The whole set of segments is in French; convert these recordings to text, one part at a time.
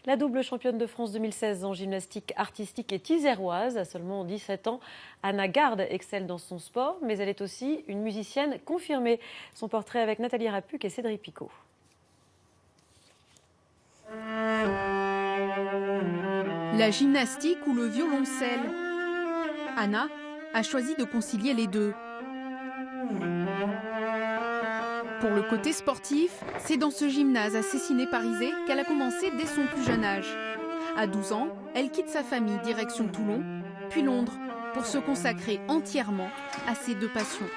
La double championne de France 2016 en gymnastique artistique est iséroise. À seulement 17 ans, Anna Garde excelle dans son sport, mais elle est aussi une musicienne confirmée. Son portrait avec Nathalie Rapuc et Cédric Picot. La gymnastique ou le violoncelle. Anna a choisi de concilier les deux. Pour le côté sportif, c'est dans ce gymnase à Cessiné-Parisé qu'elle a commencé dès son plus jeune âge. À 12 ans, elle quitte sa famille direction Toulon, puis Londres, pour se consacrer entièrement à ses deux passions.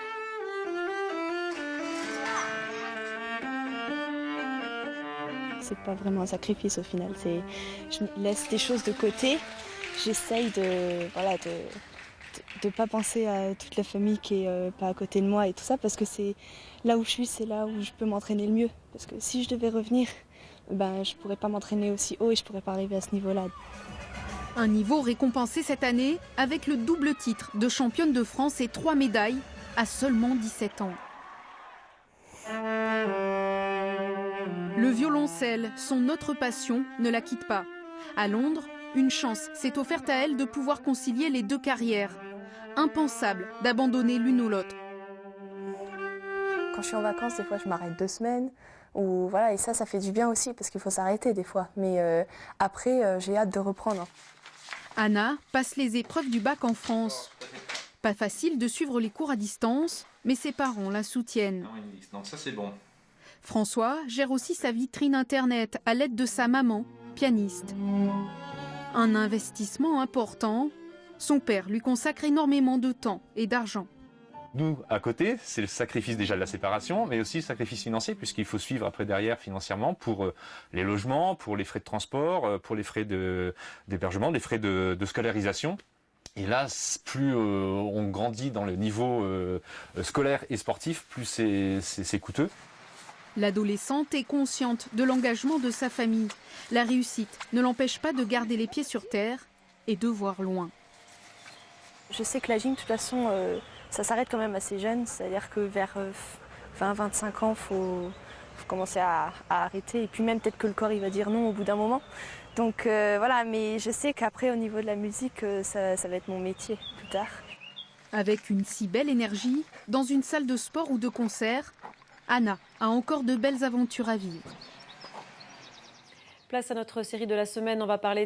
C'est pas vraiment un sacrifice au final. Je laisse des choses de côté. J'essaye de pas penser à toute la famille qui est pas à côté de moi et tout ça, parce que c'est là où je suis, c'est là où je peux m'entraîner le mieux. Parce que si je devais revenir, je pourrais pas m'entraîner aussi haut et je pourrais pas arriver à ce niveau-là. Un niveau récompensé cette année avec le double titre de championne de France et 3 médailles à seulement 17 ans. Le violoncelle, son autre passion, ne la quitte pas. À Londres, une chance s'est offerte à elle de pouvoir concilier les deux carrières. Impensable d'abandonner l'une ou l'autre. Quand je suis en vacances, des fois je m'arrête 2 semaines. Ou voilà, et ça fait du bien aussi parce qu'il faut s'arrêter des fois. Mais après, j'ai hâte de reprendre. Anna passe les épreuves du bac en France. Pas facile de suivre les cours à distance, mais ses parents la soutiennent. Donc ça c'est bon. François gère aussi sa vitrine internet à l'aide de sa maman, pianiste. Un investissement important. Son père lui consacre énormément de temps et d'argent. Nous, à côté, c'est le sacrifice déjà de la séparation, mais aussi le sacrifice financier, puisqu'il faut suivre après derrière financièrement pour les logements, pour les frais de transport, pour les frais d'hébergement, les frais de scolarisation. Et là, plus on grandit dans le niveau scolaire et sportif, plus c'est coûteux. L'adolescente est consciente de l'engagement de sa famille. La réussite ne l'empêche pas de garder les pieds sur terre et de voir loin. Je sais que la gym, de toute façon, ça s'arrête quand même assez jeune. C'est-à-dire que vers 20-25 ans, il faut commencer à arrêter. Et puis même peut-être que le corps il va dire non au bout d'un moment. Donc voilà, mais je sais qu'après au niveau de la musique, ça va être mon métier plus tard. Avec une si belle énergie, dans une salle de sport ou de concert, Anna a encore de belles aventures à vivre. Place à notre série de la semaine, on va parler